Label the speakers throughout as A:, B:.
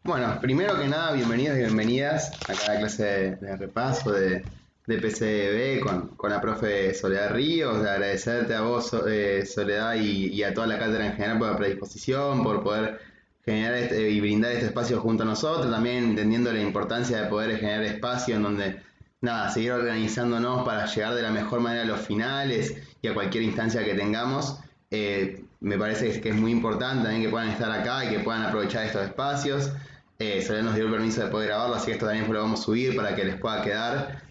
A: Bueno, primero que nada, bienvenidos y bienvenidas a cada clase de repaso de PCB con la profe Soledad Ríos. De agradecerte a vos, Soledad, y a toda la cátedra en general por la predisposición, por poder generar y brindar este espacio junto a nosotros, también entendiendo la importancia de poder generar espacio en donde, nada, seguir organizándonos para llegar de la mejor manera a los finales y a cualquier instancia que tengamos. Me parece que es muy importante también que puedan estar acá y que puedan aprovechar estos espacios. Soledad nos dio el permiso de poder grabarlo, así que esto también lo vamos a subir para que les pueda quedar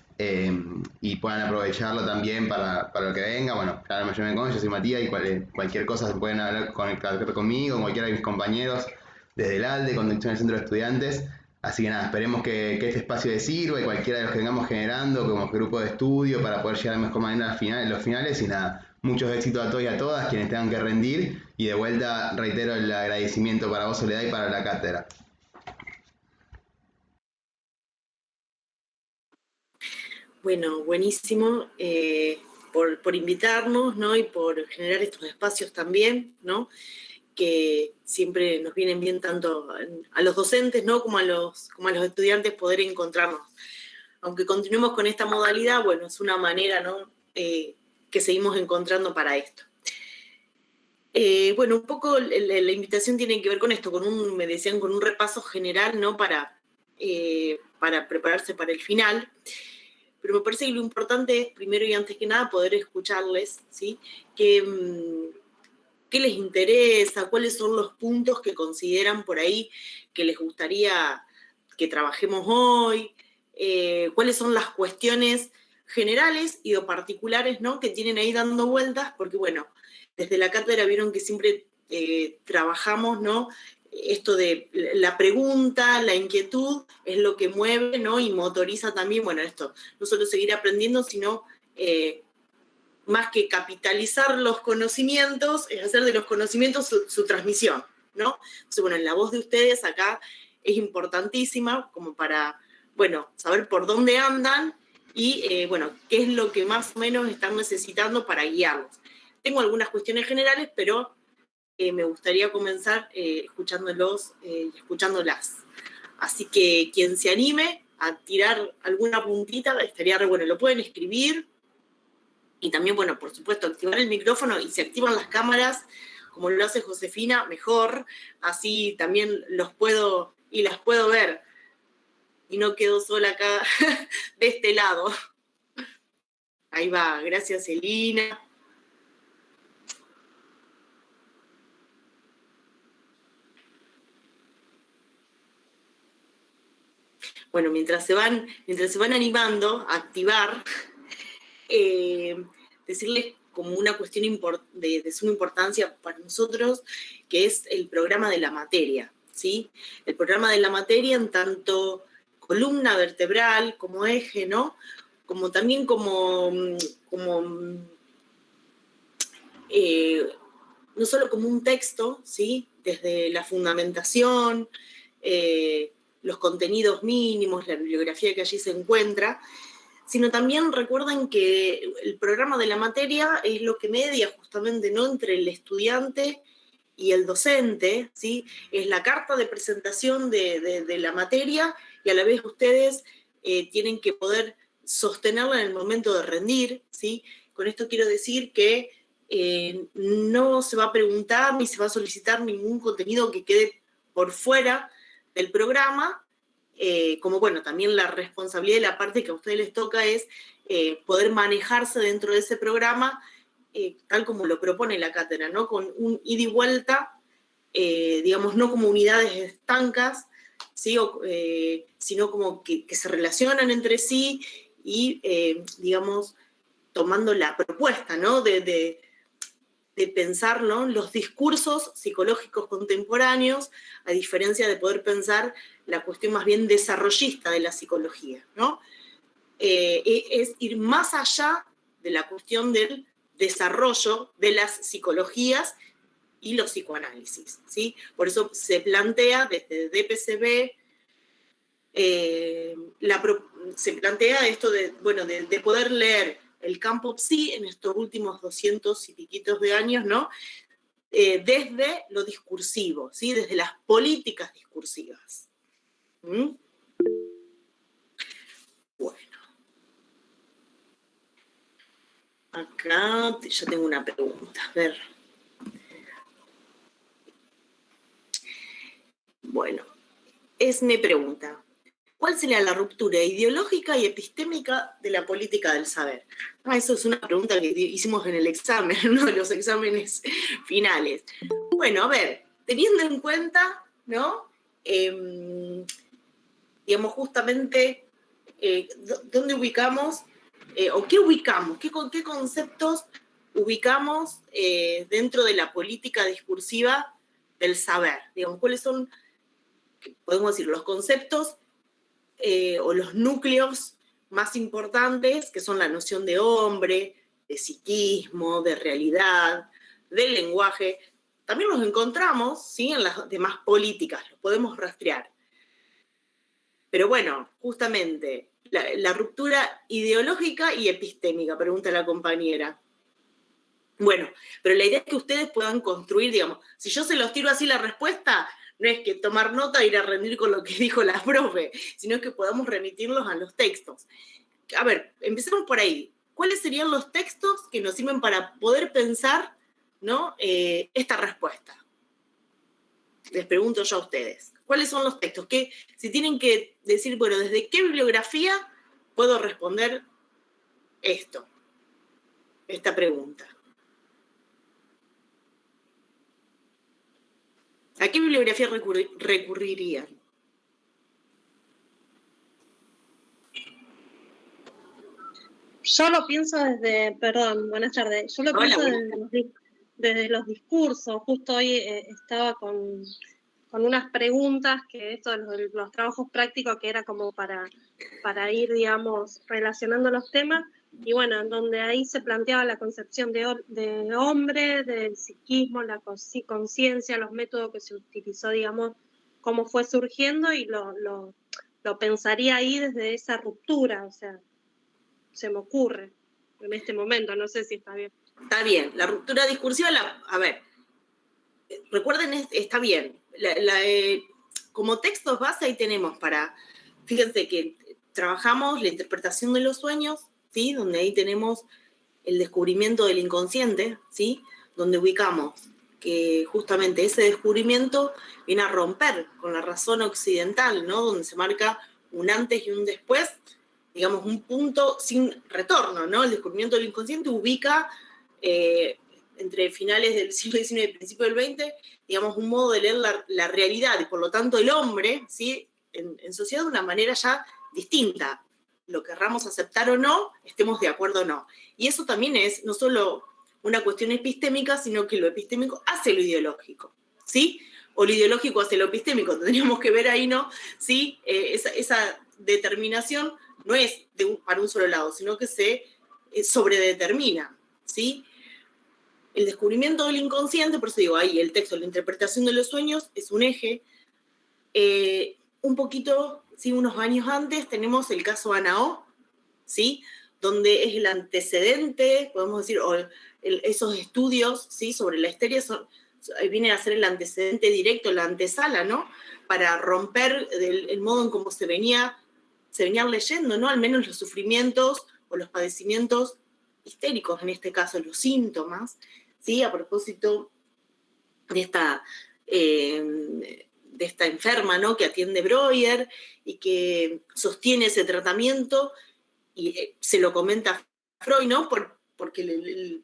A: y puedan aprovecharlo también para lo que venga. Bueno, claro, yo me conozco, yo soy Matías y cualquier cosa se pueden hablar conmigo, con cualquiera de mis compañeros desde el ALDE, Conducción del Centro de Estudiantes. Así que nada, esperemos que este espacio les sirva y cualquiera de los que vengamos generando como grupo de estudio para poder llegar a la mejor manera a los finales y nada, muchos éxitos a todos y a todas quienes tengan que rendir y de vuelta reitero el agradecimiento para vos, Soledad, y para la cátedra.
B: Bueno, buenísimo por invitarnos, ¿no? Y por generar estos espacios también, ¿no? Que siempre nos vienen bien tanto a los docentes, ¿no? Como a los estudiantes poder encontrarnos. Aunque continuemos con esta modalidad, bueno, es una manera, ¿no? Que seguimos encontrando para esto. Bueno, un poco la invitación tiene que ver con esto, me decían, con un repaso general, ¿no? Para prepararse para el final. Pero me parece que lo importante es, primero y antes que nada, poder escucharles, ¿sí? ¿Qué les interesa? ¿Cuáles son los puntos que consideran por ahí que les gustaría que trabajemos hoy? ¿Cuáles son las cuestiones generales y o particulares, ¿no? Que tienen ahí dando vueltas? Porque, bueno, desde la cátedra vieron que siempre trabajamos, ¿no? Esto de la pregunta, la inquietud, es lo que mueve, ¿no? Y motoriza también, bueno, esto, no solo seguir aprendiendo, sino más que capitalizar los conocimientos, es hacer de los conocimientos su transmisión, ¿no? Entonces, bueno, la voz de ustedes acá es importantísima como para, bueno, saber por dónde andan y, bueno, qué es lo que más o menos están necesitando para guiarlos. Tengo algunas cuestiones generales, pero me gustaría comenzar escuchándolos y escuchándolas. Así que quien se anime a tirar alguna puntita, estaría re bueno. Lo pueden escribir y también, bueno, por supuesto, activar el micrófono y si activan las cámaras, como lo hace Josefina, mejor. Así también los puedo y las puedo ver y no quedo sola acá de este lado. Ahí va, gracias Elina. Bueno, mientras se van animando a activar, decirles como una cuestión de suma importancia para nosotros, que es el programa de la materia, ¿sí? El programa de la materia en tanto columna vertebral, como eje, ¿no? Como también no solo como un texto, ¿sí? Desde la fundamentación, los contenidos mínimos, la bibliografía que allí se encuentra, sino también recuerden que el programa de la materia es lo que media justamente, ¿no? Entre el estudiante y el docente, ¿sí? Es la carta de presentación de la materia y a la vez ustedes tienen que poder sostenerla en el momento de rendir, ¿sí? Con esto quiero decir que no se va a preguntar ni se va a solicitar ningún contenido que quede por fuera del programa, como bueno, también la responsabilidad y la parte que a ustedes les toca es poder manejarse dentro de ese programa tal como lo propone la cátedra, ¿no? Con un ida y vuelta, digamos, no como unidades estancas, ¿sí? Sino como que se relacionan entre sí y, digamos, tomando la propuesta, ¿no? De pensar, ¿no? Los discursos psicológicos contemporáneos, a diferencia de poder pensar la cuestión más bien desarrollista de la psicología, ¿no? Es ir más allá de la cuestión del desarrollo de las psicologías y los psicoanálisis, ¿sí? Por eso se plantea desde DPCB, se plantea esto de, bueno, de poder leer el campo psi en estos últimos 200 y piquitos de años, ¿no? Desde lo discursivo, ¿sí? Desde las políticas discursivas. ¿Mm? Bueno, acá ya tengo una pregunta. A ver. Bueno, me pregunta, ¿cuál sería la ruptura ideológica y epistémica de la política del saber? Eso es una pregunta que hicimos en el examen, uno de los exámenes finales. Bueno, a ver, teniendo en cuenta, ¿no? Digamos, justamente, ¿dónde ubicamos? ¿O qué ubicamos? ¿Qué conceptos ubicamos dentro de la política discursiva del saber? Digamos, ¿cuáles son, podemos decir, los conceptos o los núcleos más importantes, que son la noción de hombre, de psiquismo, de realidad, del lenguaje? También los encontramos, ¿sí?, en las demás políticas, los podemos rastrear. Pero bueno, justamente, la ruptura ideológica y epistémica, pregunta la compañera. Bueno, pero la idea es que ustedes puedan construir, digamos, si yo se los tiro así la respuesta, no es que tomar nota e ir a rendir con lo que dijo la profe, sino que podamos remitirlos a los textos. A ver, empecemos por ahí. ¿Cuáles serían los textos que nos sirven para poder pensar, ¿no?, esta respuesta? Les pregunto yo a ustedes. ¿Cuáles son los textos? Que si tienen que decir, bueno, ¿desde qué bibliografía puedo responder esta pregunta? ¿A qué bibliografía recurrirían?
C: Yo lo pienso desde, perdón, buenas tardes, yo lo pienso desde los discursos. Justo hoy estaba con unas preguntas, que esto de los trabajos prácticos, que era como para ir, digamos, relacionando los temas, y bueno, en donde ahí se planteaba la concepción de hombre, del psiquismo, la conciencia, los métodos que se utilizó, digamos, cómo fue surgiendo, y lo pensaría ahí desde esa ruptura, o sea, se me ocurre en este momento, no sé si está bien.
B: Está bien, la ruptura discursiva, a ver, recuerden, está bien. Como textos base ahí tenemos fíjense que trabajamos la interpretación de los sueños, ¿sí?, donde ahí tenemos el descubrimiento del inconsciente, ¿sí?, donde ubicamos que justamente ese descubrimiento viene a romper con la razón occidental, ¿no?, donde se marca un antes y un después, digamos, un punto sin retorno, ¿no? El descubrimiento del inconsciente ubica entre finales del siglo XIX y principios del XX, digamos, un modo de leer la realidad, y por lo tanto el hombre, ¿sí?, en sociedad de una manera ya distinta. Lo querramos aceptar o no, estemos de acuerdo o no. Y eso también es no solo una cuestión epistémica, sino que lo epistémico hace lo ideológico, ¿sí? O lo ideológico hace lo epistémico. Tendríamos que ver ahí, ¿no?, ¿sí? Esa determinación no es para un solo lado, sino que se sobredetermina, ¿sí? El descubrimiento del inconsciente, por eso digo, ahí el texto, la interpretación de los sueños es un eje. Un poquito, ¿sí?, unos años antes tenemos el caso Ana O, ¿sí?, donde es el antecedente, podemos decir, o esos estudios, ¿sí?, sobre la histeria vienen a ser el antecedente directo, la antesala, ¿no?, para romper el modo en cómo se venían leyendo, ¿no?, al menos los sufrimientos o los padecimientos histéricos, en este caso los síntomas, ¿sí?, a propósito de esta enferma, ¿no?, que atiende Breuer y que sostiene ese tratamiento, y se lo comenta Freud, ¿no?, porque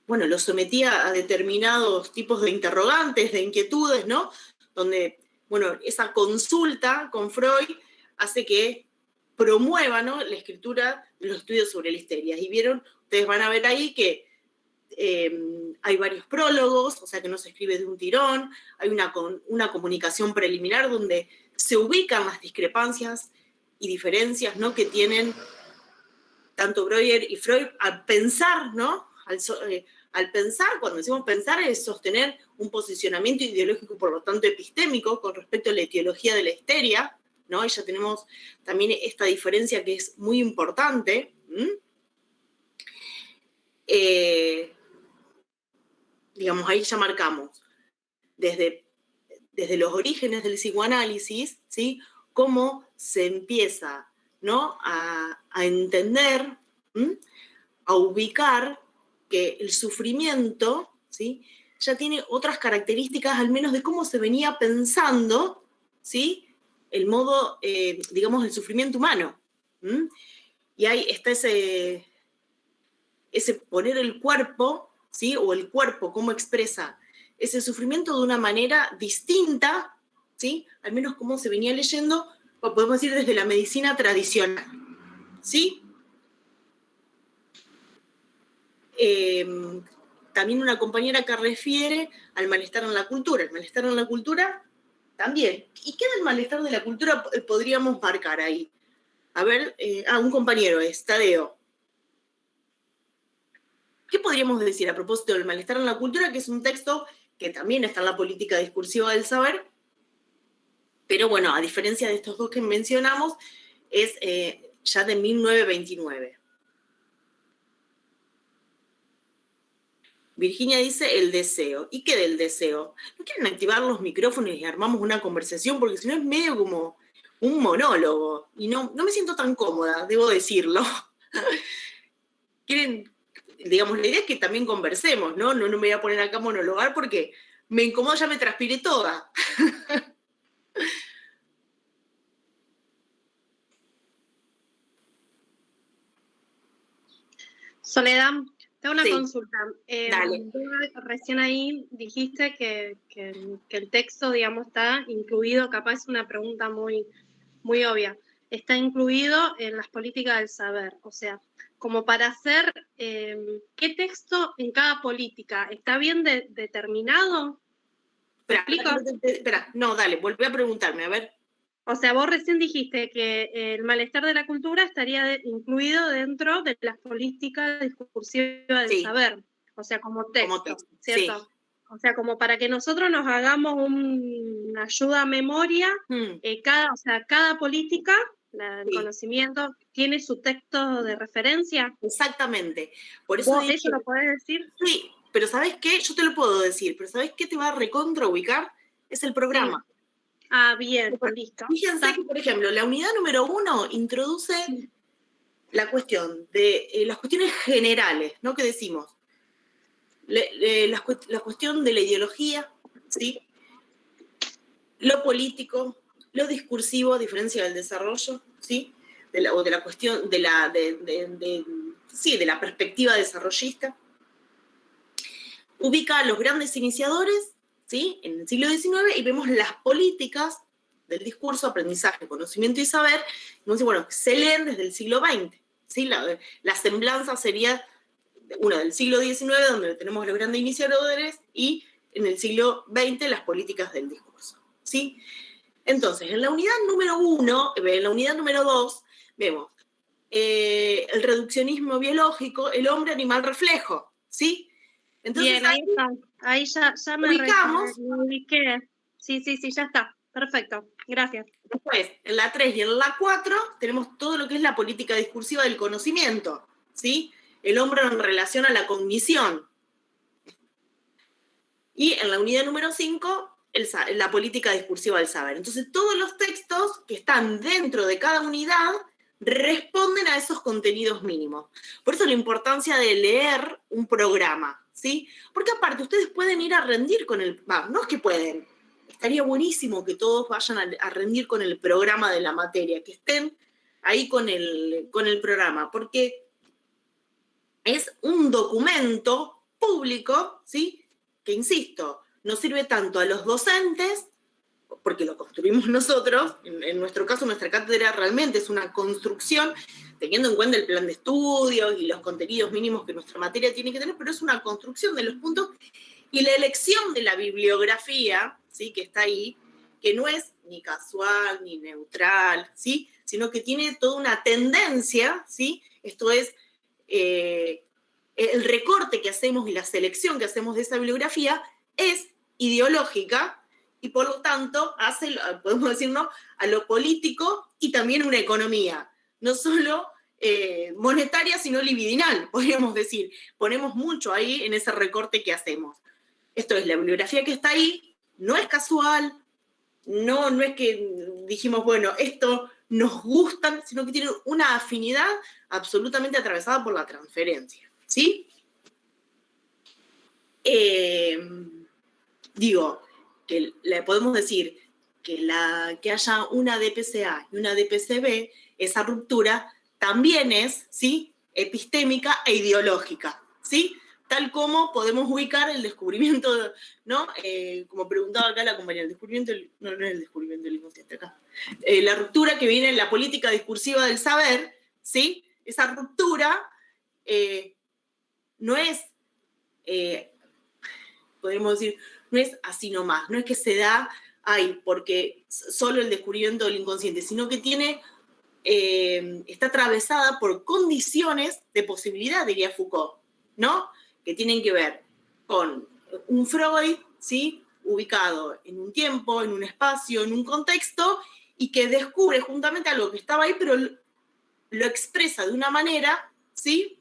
B: bueno, lo sometía a determinados tipos de interrogantes, de inquietudes, ¿no?, donde, bueno, esa consulta con Freud hace que promueva, ¿no?, la escritura de los estudios sobre la histeria. Y ustedes van a ver ahí que hay varios prólogos, o sea que no se escribe de un tirón, hay una comunicación preliminar donde se ubican las discrepancias y diferencias, ¿no?, que tienen tanto Breuer y Freud al pensar, ¿no? Al pensar, cuando decimos pensar, es sostener un posicionamiento ideológico, por lo tanto epistémico, con respecto a la etiología de la histeria, ¿no? Y ya tenemos también esta diferencia que es muy importante. Digamos, ahí ya marcamos desde los orígenes del psicoanálisis, ¿sí?, cómo se empieza, ¿no?, a entender, a ubicar que el sufrimiento, ¿sí?, ya tiene otras características, al menos de cómo se venía pensando, ¿sí?, el modo, digamos, el sufrimiento humano. Y ahí está ese poner el cuerpo, ¿sí?, o el cuerpo, cómo expresa ese sufrimiento de una manera distinta, ¿sí?, al menos como se venía leyendo, o podemos decir desde la medicina tradicional, ¿sí? También una compañera que refiere al malestar en la cultura. El malestar en la cultura también. ¿Y qué del malestar de la cultura podríamos marcar ahí? A ver, un compañero es Tadeo. ¿Qué podríamos decir a propósito del malestar en la cultura? Que es un texto que también está en la política discursiva del saber, pero bueno, a diferencia de estos dos que mencionamos, es ya de 1929. Virginia dice el deseo. ¿Y qué del deseo? ¿No quieren activar los micrófonos y armamos una conversación? Porque si no es medio como un monólogo. Y no me siento tan cómoda, debo decirlo. Quieren, digamos, la idea es que también conversemos, ¿no? No me voy a poner acá a monologar porque me incomoda, ya me transpiré toda.
C: Soledad, tengo una
B: Sí.
C: consulta.
B: Dale.
C: Recién ahí dijiste que el texto, digamos, está incluido, capaz es una pregunta muy, muy obvia, está incluido en las políticas del saber. O sea, como para hacer, ¿qué texto en cada política está bien determinado? ¿Me explico?
B: Espera, no, dale, volví a preguntarme, a ver.
C: O sea, vos recién dijiste que el malestar de la cultura estaría incluido dentro de las políticas discursivas del saber, o sea, como texto, ¿cierto? Sí. O sea, como para que nosotros nos hagamos una ayuda a memoria, cada política, el conocimiento, tiene su texto de referencia.
B: Exactamente. Por eso
C: ¿Vos eso lo podés decir?
B: Sí, pero ¿sabés qué? Yo te lo puedo decir, pero ¿sabés qué te va a recontraubicar? Es el programa.
C: Sí. Bien, listo.
B: Fíjense que, por ejemplo, la unidad número 1 introduce la cuestión de las cuestiones generales, ¿no? Que decimos, la cuestión de la ideología, ¿sí? Lo político, lo discursivo, a diferencia del desarrollo, ¿sí? De la cuestión, de la perspectiva desarrollista. Ubica a los grandes iniciadores, ¿sí?, en el siglo XIX, y vemos las políticas del discurso, aprendizaje, conocimiento y saber, bueno, se leen desde el siglo XX, ¿sí? La semblanza sería una del siglo XIX, donde tenemos los grandes iniciadores, y en el siglo XX las políticas del discurso, ¿sí? Entonces, en la unidad número 1, en la unidad número 2, vemos el reduccionismo biológico, el hombre animal reflejo, ¿sí? Entonces,
C: bien, ahí está. Ahí ya me ubiqué. Sí, ya está. Perfecto. Gracias.
B: Después, en la 3 y en la 4 tenemos todo lo que es la política discursiva del conocimiento, ¿sí? El hombre en relación a la cognición. Y en la unidad número 5, la política discursiva del saber. Entonces, todos los textos que están dentro de cada unidad responden a esos contenidos mínimos. Por eso la importancia de leer un programa, ¿sí? Porque aparte, ustedes pueden ir a rendir con no es que pueden, estaría buenísimo que todos vayan a rendir con el programa de la materia, que estén ahí con el programa, porque es un documento público, ¿sí?, que, insisto, nos sirve tanto a los docentes, porque lo construimos nosotros, en nuestro caso nuestra cátedra realmente es una construcción, teniendo en cuenta el plan de estudios y los contenidos mínimos que nuestra materia tiene que tener, pero es una construcción de los puntos, y la elección de la bibliografía, ¿sí?, que está ahí, que no es ni casual ni neutral, ¿sí?, sino que tiene toda una tendencia, ¿sí? Esto es el recorte que hacemos y la selección que hacemos de esa bibliografía es ideológica y por lo tanto hace, podemos decirlo, a lo político y también una economía, no solo monetaria, sino libidinal, podríamos decir. Ponemos mucho ahí en ese recorte que hacemos. Esto es, la bibliografía que está ahí no es casual, no es que, dijimos, bueno, esto nos gustan, sino que tienen una afinidad absolutamente atravesada por la transferencia, ¿sí? Digo, que le podemos decir que haya una DPCA y una DPCB, esa ruptura también es, ¿sí?, epistémica e ideológica, ¿sí? Tal como podemos ubicar el descubrimiento, ¿no? Como preguntaba acá la compañera, el descubrimiento, no es el descubrimiento del inconsciente acá. La ruptura que viene en la política discursiva del saber, ¿sí? Esa ruptura no es, podemos decir, no es así nomás, no es que se da ahí porque solo el descubrimiento del inconsciente, sino que tiene, está atravesada por condiciones de posibilidad, diría Foucault, ¿no? Que tienen que ver con un Freud, ¿sí?, ubicado en un tiempo, en un espacio, en un contexto, y que descubre juntamente algo que estaba ahí, pero lo expresa de una manera, ¿sí?,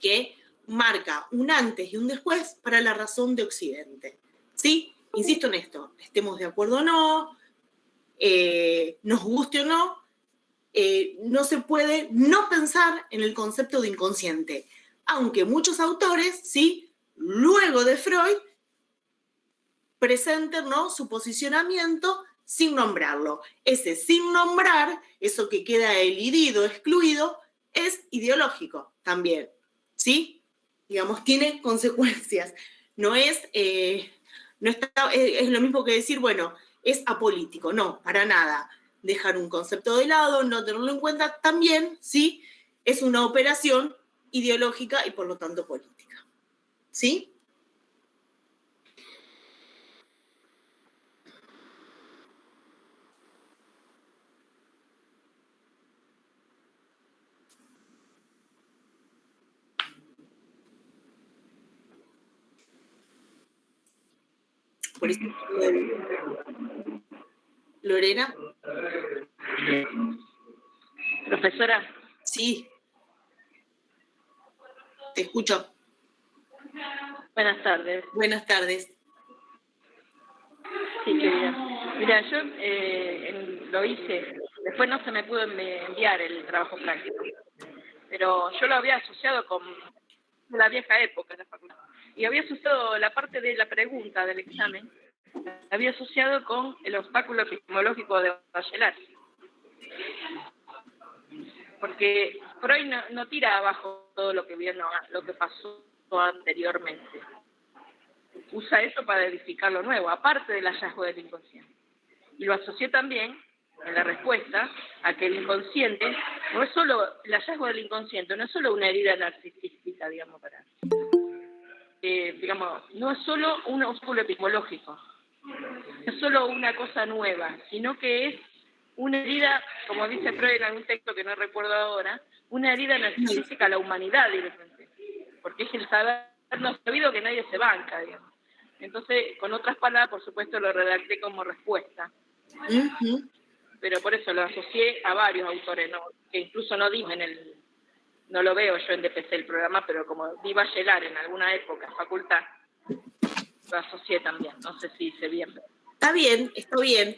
B: que marca un antes y un después para la razón de Occidente, ¿sí? Insisto en esto, estemos de acuerdo o no, nos guste o no, no se puede no pensar en el concepto de inconsciente, aunque muchos autores, ¿sí?, luego de Freud, presenten, ¿no?, su posicionamiento sin nombrarlo. Ese sin nombrar, eso que queda elidido, excluido, es ideológico también, ¿sí? Digamos, tiene consecuencias. No es, no está, es lo mismo que decir, bueno, es apolítico. No, para nada. Dejar un concepto de lado, no tenerlo en cuenta, también, ¿sí?, es una operación ideológica y por lo tanto política. ¿Sí? Por eso, Lorena.
D: Profesora.
B: Sí. Te escucho.
D: Buenas tardes.
B: Buenas tardes.
D: Sí, querida. Mira, yo lo hice, después no se me pudo enviar el trabajo práctico, pero yo lo había asociado con la vieja época de la facultad. Y había asociado la parte de la pregunta del examen, había asociado con el obstáculo epistemológico de Bachelard. Porque Freud no tira abajo todo lo que vino, lo que pasó anteriormente. Usa eso para edificar lo nuevo, aparte del hallazgo del inconsciente. Y lo asocié también, en la respuesta, a que el inconsciente, no es solo, el hallazgo del inconsciente, no es solo una herida narcisística, digamos, digamos, no es solo un obstáculo epistemológico, no es solo una cosa nueva, sino que es una herida, como dice Freud en algún texto que no recuerdo ahora, una herida narcisística a la humanidad directamente, porque es el saber no sabido que nadie se banca, digamos. Entonces, con otras palabras, por supuesto, lo redacté como respuesta. Pero por eso lo asocié a varios autores, ¿no?, que incluso no digo no lo veo yo en DPC el programa, pero como vi Bachelard en alguna época, facultad, lo asocié también. No sé si se bien.
B: Está bien, está bien.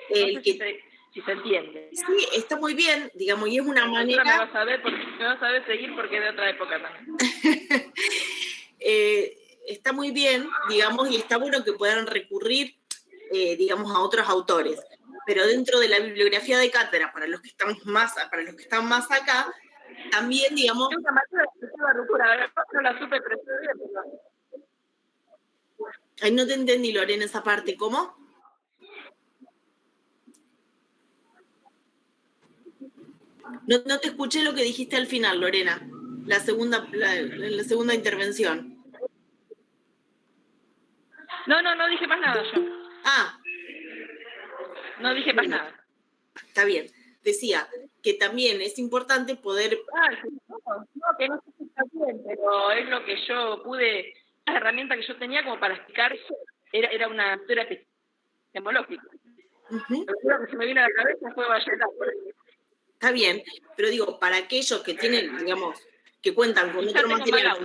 D: No sé si se entiende.
B: Sí, está muy bien, digamos, y es una manera...
D: Me vas a ver seguir porque es de otra época también.
B: Está muy bien, digamos, y está bueno que puedan recurrir, digamos, a otros autores. Pero dentro de la bibliografía de cátedra, para los que están más acá, también, digamos... Ay, no te entendí, Lorena, esa parte. ¿Cómo? No te escuché lo que dijiste al final, Lorena. La segunda intervención.
D: No dije más nada yo.
B: Ah.
D: No dije más nada.
B: Está bien. Decía que también es importante poder...
D: que no sé si está bien, pero es lo que yo pude, la herramienta que yo tenía como para explicar eso, era una lectura epistemológica. Lo primero que se me vino a la cabeza fue Bachelard.
B: Está bien, pero digo, para aquellos que tienen, digamos, que cuentan con otro material,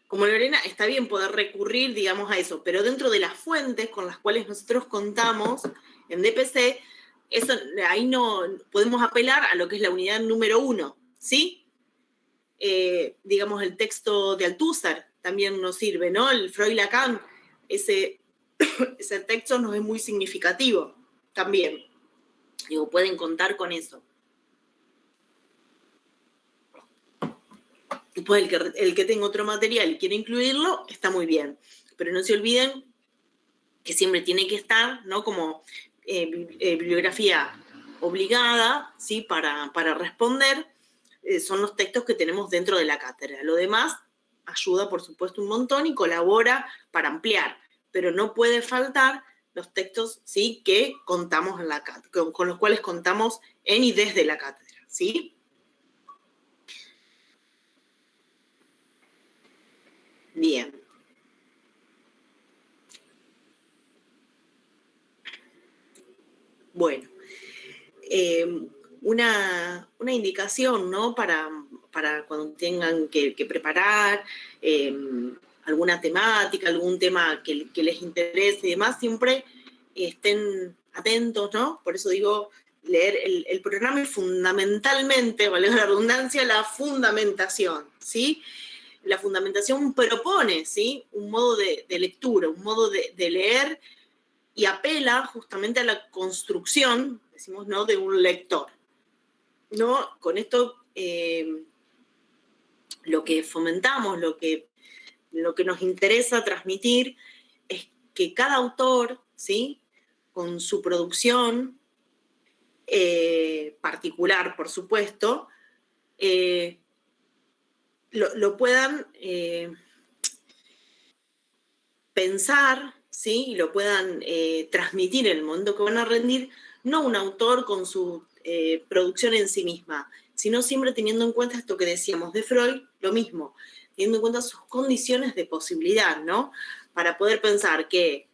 B: como Lorena, está bien poder recurrir, digamos, a eso, pero dentro de las fuentes con las cuales nosotros contamos en DPC, eso, ahí no podemos apelar a lo que es la unidad número 1, ¿sí? Digamos, el texto de Althusser también nos sirve, ¿no? El Freud-Lacan, ese texto nos es muy significativo también. Digo, pueden contar con eso. Después, el que tenga otro material y quiere incluirlo, está muy bien. Pero no se olviden que siempre tiene que estar, ¿no? Como bibliografía obligada, ¿sí? Para responder, son los textos que tenemos dentro de la cátedra. Lo demás ayuda, por supuesto, un montón y colabora para ampliar, pero no puede faltar los textos, ¿sí? Que contamos en la cátedra, con los cuales contamos en y desde la cátedra, ¿sí? Bien. Bueno, una indicación, ¿no? Para cuando tengan que preparar alguna temática, algún tema que les interese y demás, siempre estén atentos, ¿no? Por eso digo, leer el programa y fundamentalmente, vale la redundancia, la fundamentación, ¿sí? La fundamentación propone, ¿sí? Un modo de lectura, un modo de leer y apela justamente a la construcción, decimos, ¿no? De un lector, ¿no? Con esto lo que fomentamos, lo que nos interesa transmitir es que cada autor, ¿sí? Con su producción particular, por supuesto, lo puedan pensar, ¿sí? Y lo puedan transmitir en el momento que van a rendir, no un autor con su producción en sí misma, sino siempre teniendo en cuenta esto que decíamos de Freud, lo mismo, teniendo en cuenta sus condiciones de posibilidad, ¿no? Para poder pensar que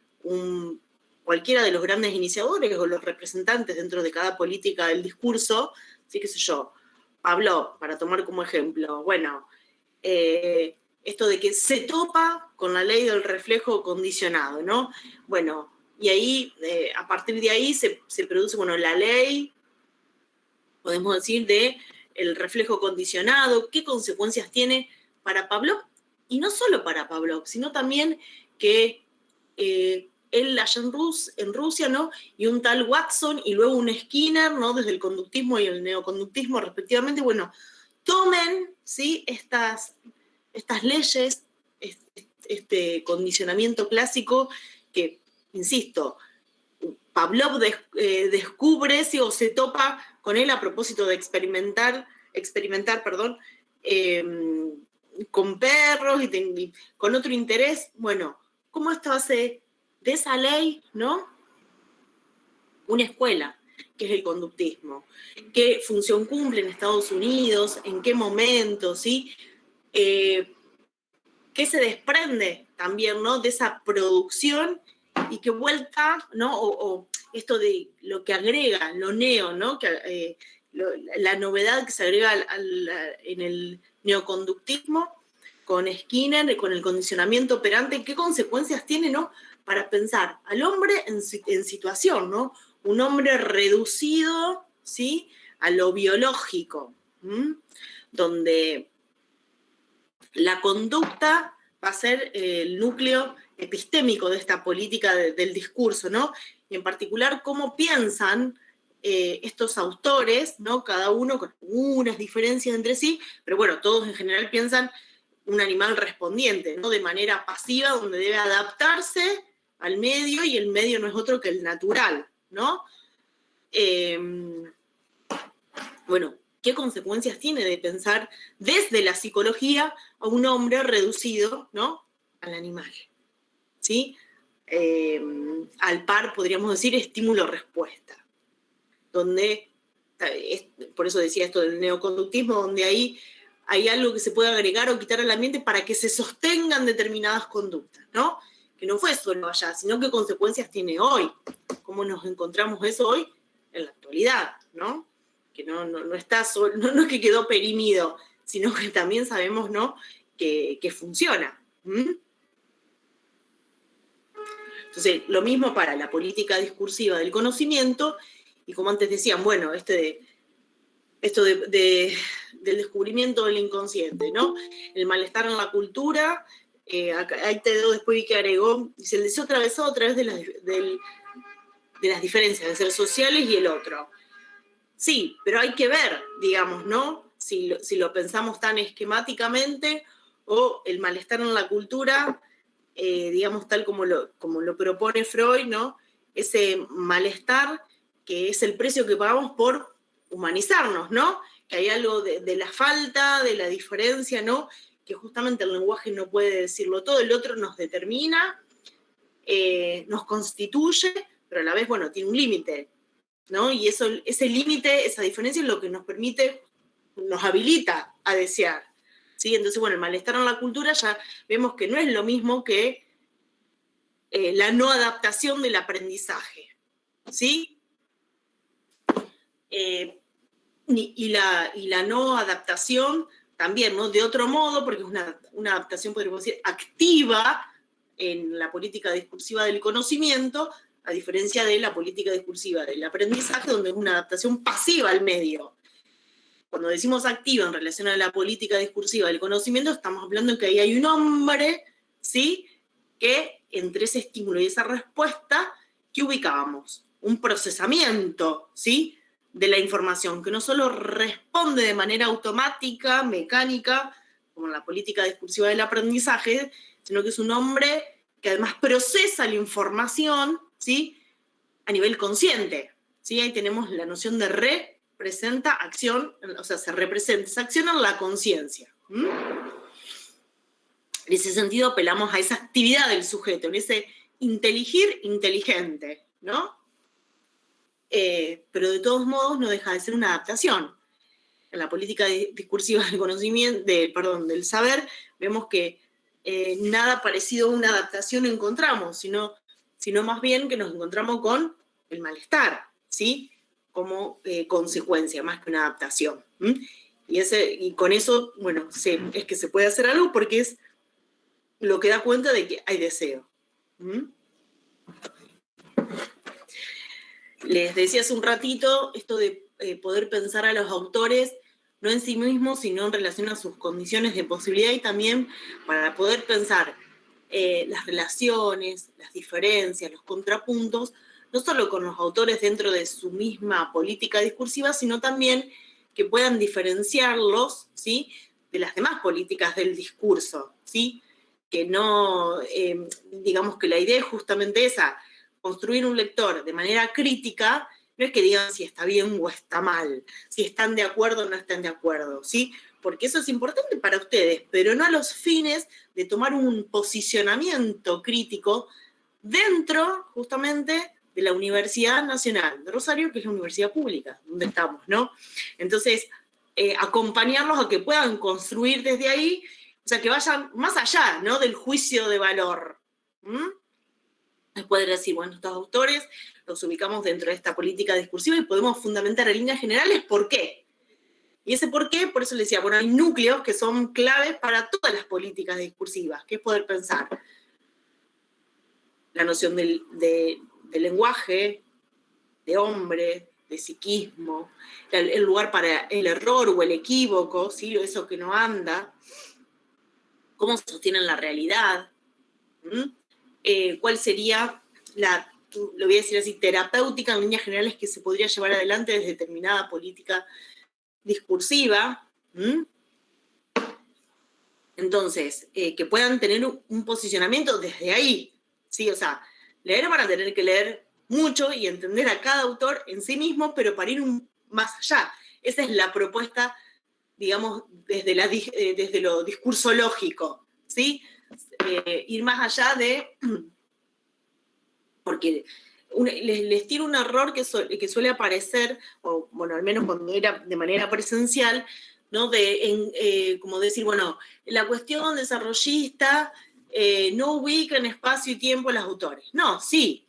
B: cualquiera de los grandes iniciadores o los representantes dentro de cada política del discurso, sí, qué sé yo, Pavlov, para tomar como ejemplo, bueno, esto de que se topa con la ley del reflejo condicionado, ¿no? Bueno, y ahí, a partir de ahí se produce, bueno, la ley, podemos decir, de el reflejo condicionado, qué consecuencias tiene para Pavlov, y no solo para Pavlov, sino también que él allá en Rusia, ¿no? Y un tal Watson, y luego un Skinner, ¿no? Desde el conductismo y el neoconductismo, respectivamente, bueno, tomen, ¿sí? Estas leyes, este condicionamiento clásico que, insisto, Pavlov descubre, ¿sí? O se topa con él a propósito de experimentar, con perros y con otro interés. Bueno, ¿cómo esto hace de esa ley, ¿no? Una escuela, que es el conductismo? ¿Qué función cumple en Estados Unidos? ¿En qué momento? ¿Sí? ¿Qué se desprende también, ¿no? De esa producción y que vuelta, ¿no? O esto de lo que agrega, lo neo, ¿no? La novedad que se agrega en el neoconductismo con Skinner, con el condicionamiento operante, ¿qué consecuencias tiene, ¿no? Para pensar al hombre en situación, ¿no? Un hombre reducido, ¿sí? A lo biológico, donde la conducta va a ser el núcleo epistémico de esta política del discurso, ¿no? Y en particular, cómo piensan estos autores, ¿no? Cada uno con algunas diferencias entre sí, pero bueno, todos en general piensan un animal respondiente, ¿no? De manera pasiva, donde debe adaptarse al medio, y el medio no es otro que el natural, ¿no? Bueno, ¿qué consecuencias tiene de pensar desde la psicología a un hombre reducido, ¿no? Al animal, ¿sí? Al par, podríamos decir, estímulo-respuesta, donde, por eso decía esto del neoconductismo, donde ahí hay algo que se puede agregar o quitar al ambiente para que se sostengan determinadas conductas, ¿no? Que no fue solo allá, sino qué consecuencias tiene hoy. ¿Cómo nos encontramos eso hoy en la actualidad, ¿no? Que no está solo, no es que quedó perimido, sino que también sabemos, ¿no? Que funciona, Entonces, lo mismo para la política discursiva del conocimiento, y como antes decían, bueno, esto del descubrimiento del inconsciente, ¿no? El malestar en la cultura, ahí después vi que agregó, dice, el deseo atravesado a través de las diferencias de ser sociales y el otro. Sí, pero hay que ver, digamos, ¿no? Si lo pensamos tan esquemáticamente, o el malestar en la cultura, digamos, tal como lo propone Freud, ¿no? Ese malestar que es el precio que pagamos por humanizarnos, ¿no? Que hay algo de la falta, de la diferencia, ¿no? Que justamente el lenguaje no puede decirlo todo, el otro nos determina, nos constituye, pero a la vez, bueno, tiene un límite, ¿no? Y ese límite, esa diferencia es lo que nos permite, nos habilita a desear, ¿sí? Entonces, bueno, el malestar en la cultura ya vemos que no es lo mismo que la no adaptación del aprendizaje, ¿sí? Y la no adaptación también, ¿no? De otro modo, porque es una adaptación, podríamos decir, activa en la política discursiva del conocimiento, a diferencia de la política discursiva del aprendizaje, donde es una adaptación pasiva al medio. Cuando decimos activa en relación a la política discursiva del conocimiento, estamos hablando de que ahí hay un hombre, ¿sí? Que entre ese estímulo y esa respuesta, ¿qué ubicábamos? Un procesamiento, ¿sí? De la información, que no solo responde de manera automática, mecánica, como en la política discursiva del aprendizaje, sino que es un hombre que además procesa la información, ¿sí? A nivel consciente, ¿sí? Ahí tenemos la noción de representa acción, o sea, se representa esa acción en la conciencia. En ese sentido apelamos a esa actividad del sujeto, en ese inteligir inteligente, ¿no? Pero de todos modos no deja de ser una adaptación. En la política discursiva del conocimiento, del saber, vemos que nada parecido a una adaptación encontramos, sino más bien que nos encontramos con el malestar, ¿sí? Como consecuencia, más que una adaptación. Y con eso, bueno, es que se puede hacer algo porque es lo que da cuenta de que hay deseo. Les decía hace un ratito esto de poder pensar a los autores no en sí mismos, sino en relación a sus condiciones de posibilidad, y también para poder pensar las relaciones, las diferencias, los contrapuntos, no solo con los autores dentro de su misma política discursiva, sino también que puedan diferenciarlos, ¿sí? De las demás políticas del discurso, ¿sí? Que no, digamos que la idea es justamente esa, construir un lector de manera crítica, no es que digan si está bien o está mal, si están de acuerdo o no están de acuerdo, ¿sí? Porque eso es importante para ustedes, pero no a los fines de tomar un posicionamiento crítico dentro, justamente, de la Universidad Nacional de Rosario, que es la universidad pública, donde estamos, ¿no? Entonces, acompañarlos a que puedan construir desde ahí, o sea, que vayan más allá, ¿no? Del juicio de valor. Poder decir, bueno, estos autores los ubicamos dentro de esta política discursiva y podemos fundamentar en líneas generales por qué. Y ese por qué, por eso les decía, bueno, hay núcleos que son claves para todas las políticas discursivas, que es poder pensar la noción de lenguaje, de hombre, de psiquismo, el lugar para el error o el equívoco, ¿sí? Eso que no anda, cómo se sostiene la realidad, cuál sería lo voy a decir así, terapéutica en líneas generales que se podría llevar adelante desde determinada política discursiva. Entonces, que puedan tener un posicionamiento desde ahí, ¿sí? O sea, leer van a tener que leer mucho y entender a cada autor en sí mismo, pero para ir más allá. Esa es la propuesta, digamos, desde lo discursológico, ¿sí? Ir más allá de... Porque les tiro un error que suele aparecer, o bueno, al menos cuando era de manera presencial, ¿no? Como decir, bueno, la cuestión desarrollista no ubica en espacio y tiempo a los autores. No, sí.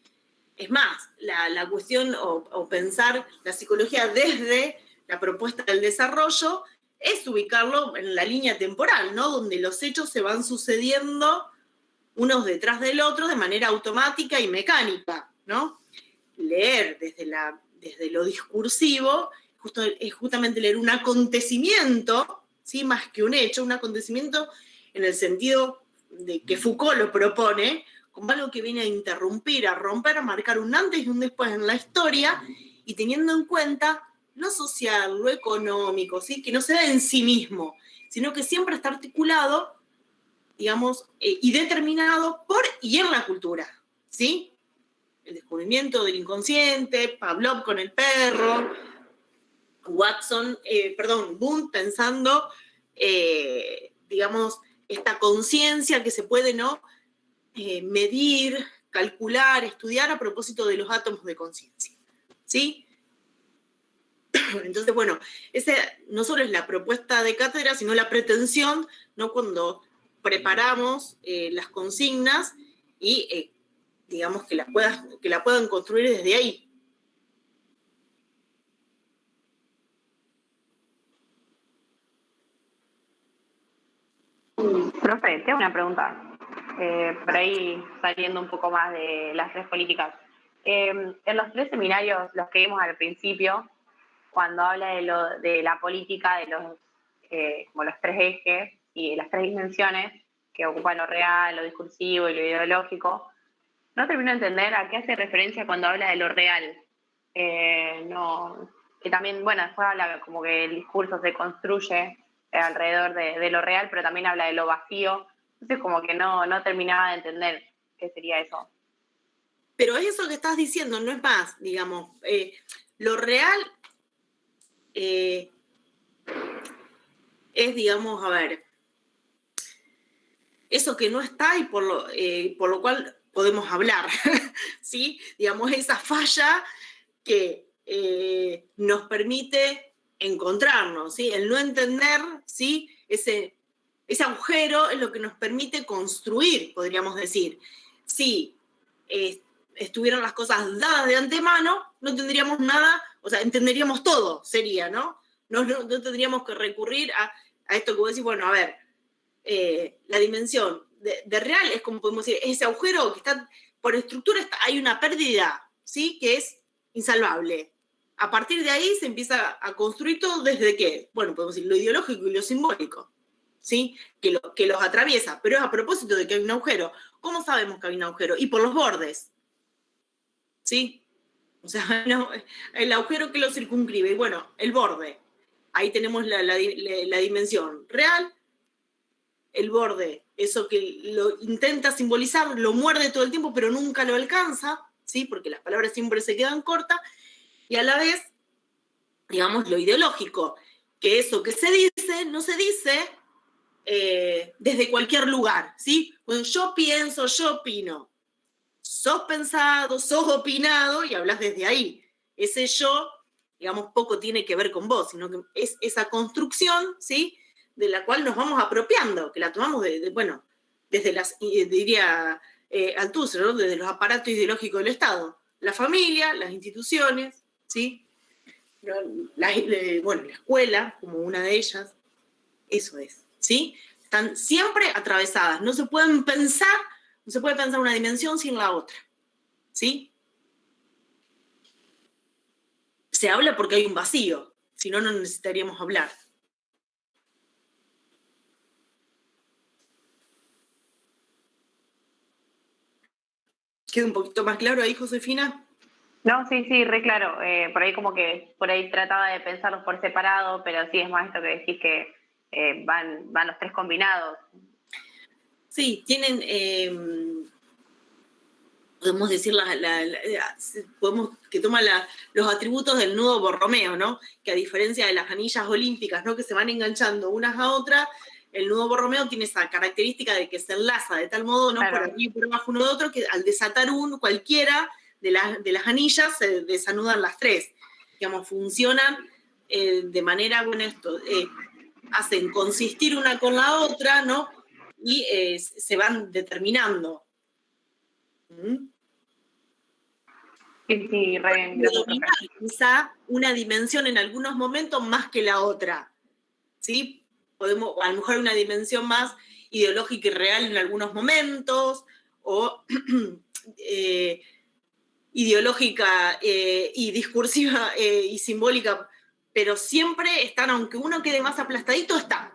B: Es más, la cuestión o pensar la psicología desde la propuesta del desarrollo es ubicarlo en la línea temporal, ¿no? Donde los hechos se van sucediendo unos detrás del otro de manera automática y mecánica, ¿no? Leer desde lo discursivo es justamente leer un acontecimiento, ¿sí? Más que un hecho, un acontecimiento en el sentido de que Foucault lo propone, como algo que viene a interrumpir, a romper, a marcar un antes y un después en la historia, y teniendo en cuenta lo social, lo económico, ¿sí? Que no se da en sí mismo, sino que siempre está articulado, digamos, y determinado por y en la cultura, ¿sí? El descubrimiento del inconsciente, Pavlov con el perro, Wundt pensando, digamos, esta conciencia que se puede, ¿no? Medir, calcular, estudiar a propósito de los átomos de conciencia, ¿sí? Entonces, bueno, esa no solo es la propuesta de cátedra, sino la pretensión, ¿no? Cuando preparamos las consignas y, digamos, que la puedan construir desde ahí.
E: Profe, tengo una pregunta. Por ahí saliendo un poco más de las 3 políticas. En los 3 seminarios, los que vimos al principio, cuando habla de la política, de como los 3 ejes y las 3 dimensiones que ocupan lo real, lo discursivo y lo ideológico, no termino de entender a qué hace referencia cuando habla de lo real. Que también, bueno, después habla como que el discurso se construye alrededor de lo real, pero también habla de lo vacío. Entonces como que no terminaba de entender qué sería eso.
B: Pero es eso que estás diciendo, no es más, digamos. Lo real es, digamos, a ver, eso que no está y por lo cual podemos hablar, ¿sí? Digamos, esa falla que nos permite encontrarnos, ¿sí? El no entender, ¿sí? Ese agujero es lo que nos permite construir, podríamos decir. Si estuvieran las cosas dadas de antemano, no tendríamos nada, o sea, entenderíamos todo, sería, ¿no? No tendríamos que recurrir a esto que vos decís, bueno, a ver, la dimensión de real es como podemos decir, ese agujero que está, por estructura hay una pérdida, ¿sí? Que es insalvable. A partir de ahí se empieza a construir todo desde qué, bueno, podemos decir lo ideológico y lo simbólico, ¿sí? Que los atraviesa, pero es a propósito de que hay un agujero. ¿Cómo sabemos que hay un agujero? Y por los bordes, ¿sí? O sea, no, el agujero que lo circunscribe, y bueno, el borde. Ahí tenemos la dimensión real, el borde, eso que lo intenta simbolizar, lo muerde todo el tiempo, pero nunca lo alcanza, ¿sí? Porque las palabras siempre se quedan cortas, y a la vez, digamos, lo ideológico, que eso que se dice, no se dice desde cualquier lugar, ¿sí? Cuando yo pienso, yo opino. Sos pensado, sos opinado y hablas desde ahí. Ese yo, digamos, poco tiene que ver con vos, sino que es esa construcción, ¿sí? De la cual nos vamos apropiando, que la tomamos bueno, desde las, diría Althusser, ¿no? Desde los aparatos ideológicos del Estado. La familia, las instituciones, ¿sí? Bueno, la escuela, como una de ellas, eso es, ¿sí? Están siempre atravesadas, no se puede pensar una dimensión sin la otra, ¿sí? Se habla porque hay un vacío, si no, no necesitaríamos hablar. ¿Queda un poquito más claro ahí, Josefina?
E: No, sí, re claro. Por ahí como que trataba de pensarlos por separado, pero sí es más esto que decís que van los 3 combinados.
B: Sí, tienen, podemos decir, que toma los atributos del nudo Borromeo, ¿no? Que a diferencia de las anillas olímpicas, ¿no? Que se van enganchando unas a otras, el nudo Borromeo tiene esa característica de que se enlaza de tal modo, ¿no? Claro. Por arriba y por abajo uno de otro, que al desatar cualquiera de las anillas se desanudan las 3. Digamos, funcionan de manera, bueno, hacen consistir una con la otra, ¿no? Y se van determinando.
E: Sí,
B: dominar quizá una dimensión en algunos momentos más que la otra. ¿sí? Podemos, a lo mejor una dimensión más ideológica y real en algunos momentos, o ideológica y discursiva y simbólica, pero siempre están, aunque uno quede más aplastadito, está.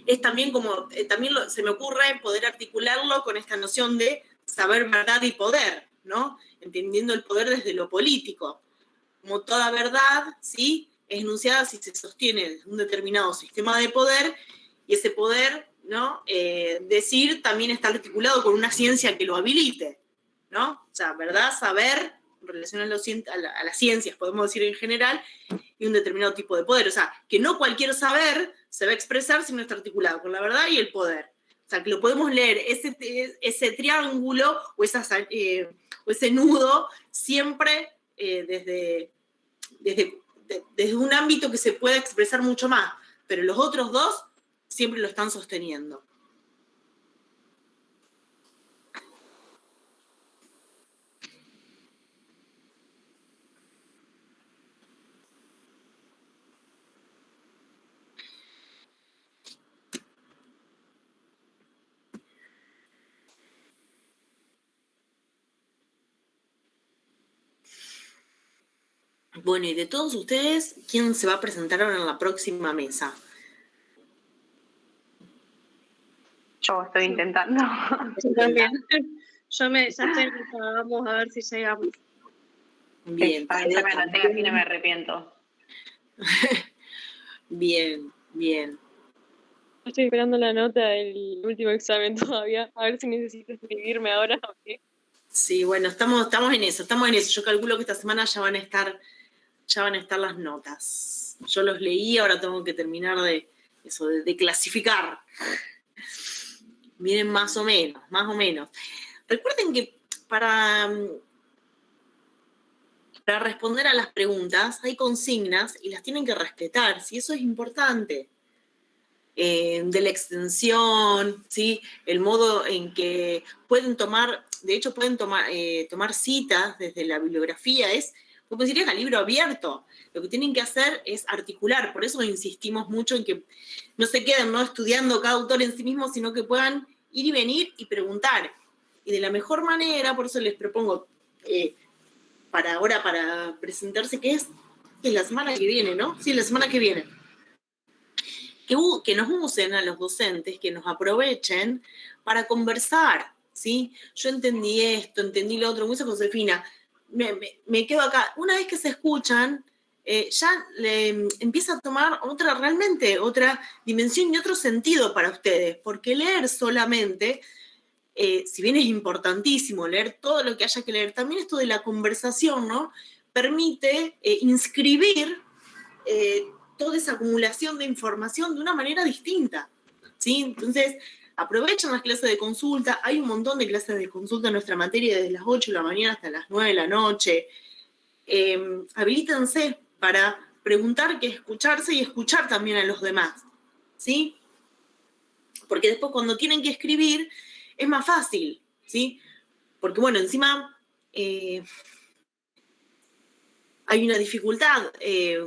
B: Es también como, se me ocurre poder articularlo con esta noción de saber, verdad y poder, ¿no? Entendiendo el poder desde lo político. Como toda verdad, ¿sí? Es enunciada si se sostiene desde un determinado sistema de poder, y ese poder, ¿no? Decir también está articulado con una ciencia que lo habilite, ¿no? O sea, verdad, saber, en relación a las ciencias, podemos decir en general, y un determinado tipo de poder. O sea, que no cualquier saber se va a expresar si no está articulado con la verdad y el poder. O sea, que lo podemos leer, ese triángulo o ese nudo, siempre desde un ámbito que se pueda expresar mucho más, pero los otros dos siempre lo están sosteniendo. Bueno, y de todos ustedes, ¿quién se va a presentar ahora en la próxima mesa?
E: Yo estoy intentando.
C: Yo también. Ya estoy preparada, vamos a ver si llegamos.
B: Bien.
E: Ya me anoté, así no me arrepiento.
B: Bien, bien.
F: Estoy esperando la nota del último examen todavía, a ver si necesito escribirme ahora o qué.
B: Sí, bueno, estamos en eso. Yo calculo que esta semana ya van a estar las notas. Yo los leí, ahora tengo que terminar de clasificar. Vienen más o menos. Recuerden que para responder a las preguntas hay consignas y las tienen que respetar, ¿sí? Eso es importante. De la extensión, ¿sí? El modo en que pueden tomar citas desde la bibliografía, como dirías, a libro abierto. Lo que tienen que hacer es articular, por eso insistimos mucho en que no se queden, ¿no?, estudiando cada autor en sí mismo, sino que puedan ir y venir y preguntar. Y de la mejor manera, por eso les propongo, para presentarse, que es la semana que viene, ¿no? Sí, la semana que viene. Que nos usen a los docentes, que nos aprovechen para conversar, ¿sí? Yo entendí esto, entendí lo otro, como dice Josefina, me quedo acá. Una vez que se escuchan, ya empieza a tomar realmente otra dimensión y otro sentido para ustedes, porque leer solamente, si bien es importantísimo leer todo lo que haya que leer, también esto de la conversación, ¿no?, permite inscribir toda esa acumulación de información de una manera distinta, ¿sí? Entonces, aprovechen las clases de consulta. Hay un montón de clases de consulta en nuestra materia, desde las 8 de la mañana hasta las 9 de la noche. Habilítense para preguntar, que escucharse y escuchar también a los demás, ¿sí? Porque después, cuando tienen que escribir, es más fácil, ¿sí? Porque, bueno, encima hay una dificultad,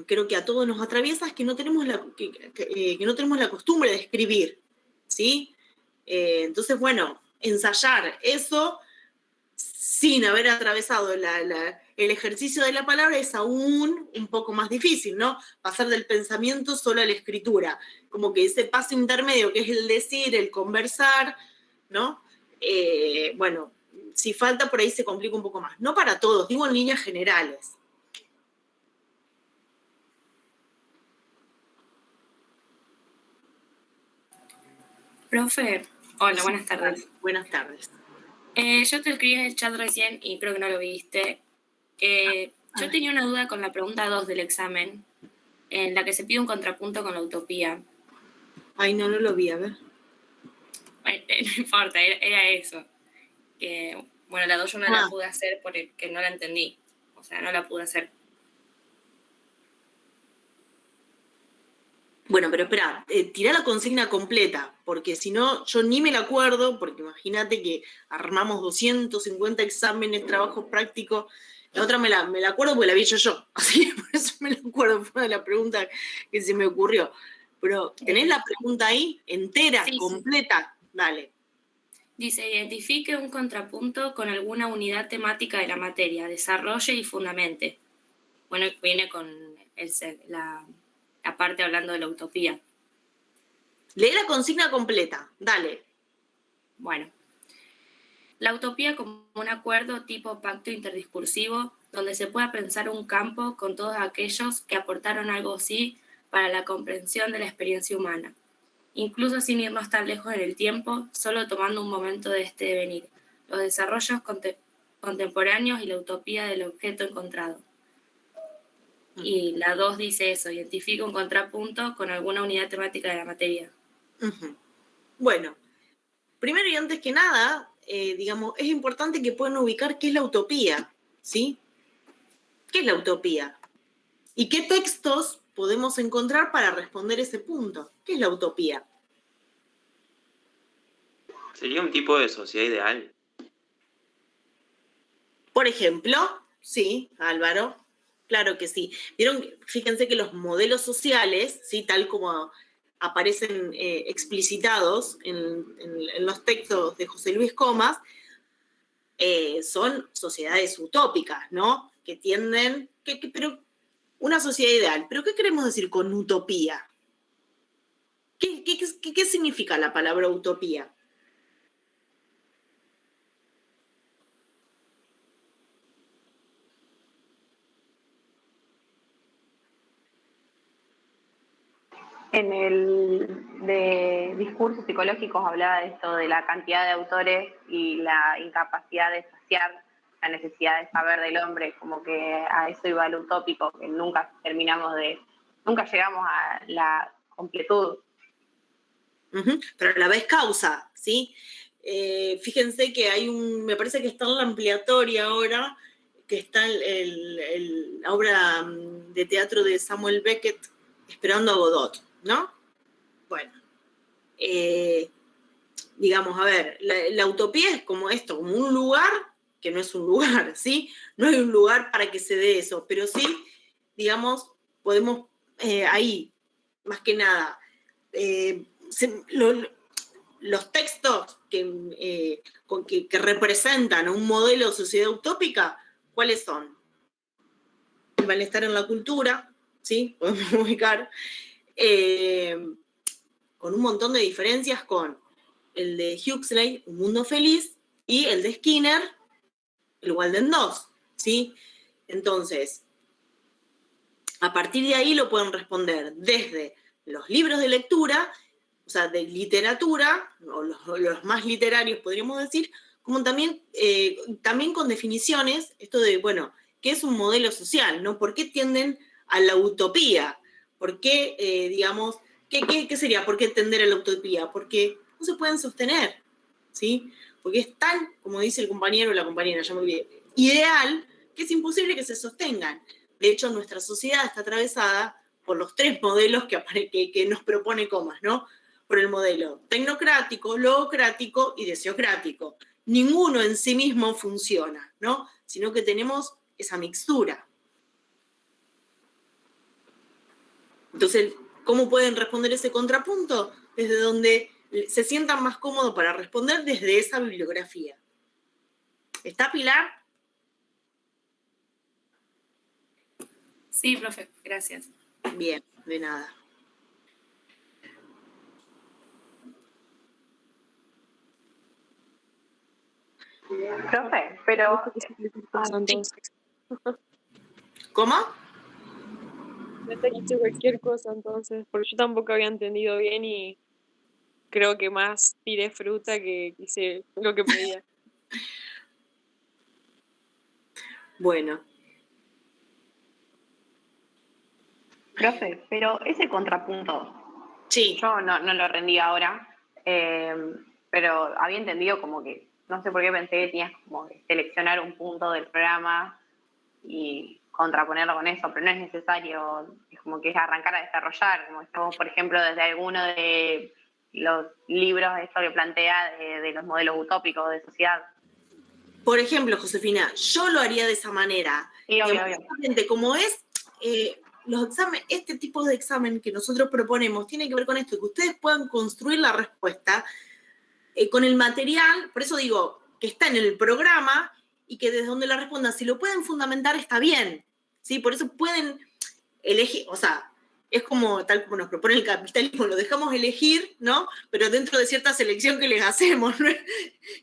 B: creo que a todos nos atraviesa, es que no tenemos la costumbre de escribir, ¿sí? Entonces, bueno, ensayar eso sin haber atravesado el ejercicio de la palabra es aún un poco más difícil, ¿no? Pasar del pensamiento solo a la escritura, como que ese paso intermedio que es el decir, el conversar, ¿no? Bueno, si falta, por ahí se complica un poco más. No para todos, digo en líneas generales.
G: Profe, hola, buenas tardes.
B: Buenas tardes.
G: Yo te escribí en el chat recién y creo que no lo viste. Yo tenía una duda con la pregunta 2 del examen, en la que se pide un contrapunto con la utopía.
B: Ay, no lo vi, a ver.
G: No importa, era eso. Bueno, la 2 yo no la pude hacer porque no la entendí. O sea, no la pude hacer.
B: Bueno, pero espera, tirá la consigna completa, porque si no, yo ni me la acuerdo, porque imagínate que armamos 250 exámenes, trabajos prácticos, La otra me la acuerdo porque la vi hecho yo, así que por eso me la acuerdo, fue de la pregunta que se me ocurrió. Pero, ¿tenés la pregunta ahí entera,
G: Sí,
B: completa? Sí. Dale.
G: Dice, identifique un contrapunto con alguna unidad temática de la materia, desarrolle y fundamente. Bueno, viene con la parte hablando de la utopía.
B: Lee la consigna completa, dale.
G: Bueno, la utopía como un acuerdo tipo pacto interdiscursivo donde se pueda pensar un campo con todos aquellos que aportaron algo así para la comprensión de la experiencia humana, incluso sin irnos tan lejos en el tiempo, solo tomando un momento de este devenir, los desarrollos contemporáneos y la utopía del objeto encontrado. Y la 2 dice eso, identifica un contrapunto con alguna unidad temática de la materia.
B: Uh-huh. Bueno, primero y antes que nada, digamos, es importante que puedan ubicar qué es la utopía, ¿sí? ¿Qué es la utopía? ¿Y qué textos podemos encontrar para responder ese punto? ¿Qué es la utopía?
H: Sería un tipo de sociedad ideal.
B: Por ejemplo, sí, Álvaro, claro que sí. Vieron, fíjense que los modelos sociales, ¿sí? Tal como aparecen explicitados en los textos de José Luis Comas, son sociedades utópicas, ¿no? Que tienden, pero una sociedad ideal. ¿Pero qué queremos decir con utopía? ¿Qué significa la palabra utopía?
E: En el de discursos psicológicos hablaba de esto, de la cantidad de autores y la incapacidad de saciar la necesidad de saber del hombre, como que a eso iba el utópico, que nunca llegamos a la completud.
B: Uh-huh. Pero a la vez causa, ¿sí? Fíjense que me parece que está en la ampliatoria ahora, que está la obra de teatro de Samuel Beckett, Esperando a Godot, ¿no? Bueno, digamos, a ver, la utopía es como esto, como un lugar que no es un lugar, ¿sí? No hay un lugar para que se dé eso, pero sí, digamos, podemos ahí, más que nada, los textos que representan un modelo de sociedad utópica, ¿cuáles son? El malestar en la cultura, ¿sí? Podemos ubicar, con un montón de diferencias con el de Huxley, Un Mundo Feliz, y el de Skinner, el Walden 2, ¿sí? Entonces, a partir de ahí lo pueden responder desde los libros de lectura, o sea, de literatura, o los más literarios podríamos decir, como también con definiciones, esto de, bueno, ¿qué es un modelo social? ¿No? ¿Por qué tienden a la utopía? ¿Por qué, digamos, qué sería? ¿Por qué tender a la utopía? Porque no se pueden sostener, ¿sí? Porque es tan, como dice el compañero o la compañera, ya me olvidé, ideal, que es imposible que se sostengan. De hecho, nuestra sociedad está atravesada por los 3 modelos que nos propone Comas, ¿no? Por el modelo tecnocrático, logocrático y deseocrático. Ninguno en sí mismo funciona, ¿no? Sino que tenemos esa mixtura. Entonces, ¿cómo pueden responder ese contrapunto? Desde donde se sientan más cómodos para responder desde esa bibliografía. ¿Está, Pilar?
G: Sí, profe, gracias.
B: Bien, de nada.
E: Profe, pero...
B: ¿Cómo?
F: No te hice cualquier cosa entonces, porque yo tampoco había entendido bien y creo que más tiré fruta que hice lo que pedía.
B: Bueno.
E: Profe, pero ese contrapunto,
B: sí.
E: Yo no lo rendí ahora, pero había entendido como que, no sé por qué pensé que tenías como que seleccionar un punto del programa y contraponerlo con eso, pero no es necesario, es como que es arrancar a desarrollar, como estamos, por ejemplo, desde alguno de los libros, esto que plantea de los modelos utópicos de sociedad.
B: por ejemplo, Josefina, yo lo haría de esa manera.
E: Sí, obvio.
B: Exactamente, como es los exámenes, este tipo de examen que nosotros proponemos tiene que ver con esto, que ustedes puedan construir la respuesta con el material, por eso digo que está en el programa y que desde donde la respondan, si lo pueden fundamentar está bien, ¿sí? Por eso pueden elegir, o sea, es como tal como nos propone el capitalismo, lo dejamos elegir, ¿no? Pero dentro de cierta selección que les hacemos, ¿no?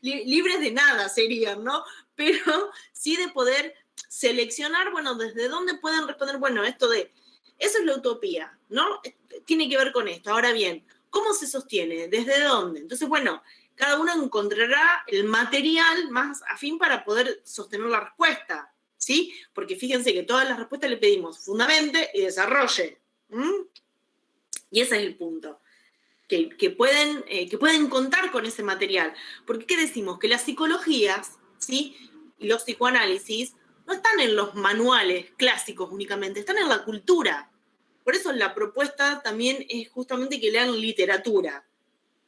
B: Libres de nada serían, ¿no? Pero sí de poder seleccionar, bueno, desde dónde pueden responder, bueno, esto de, eso es la utopía, ¿no? Tiene que ver con esto. Ahora bien, ¿cómo se sostiene? ¿Desde dónde? Entonces, bueno, cada uno encontrará el material más afín para poder sostener la respuesta, ¿sí? Porque fíjense que todas las respuestas le pedimos fundamente y desarrolle. Y ese es el punto. Que pueden contar con ese material. Porque, ¿qué decimos? Que las psicologías, ¿sí? Y los psicoanálisis no están en los manuales clásicos únicamente, están en la cultura. Por eso la propuesta también es justamente que lean literatura,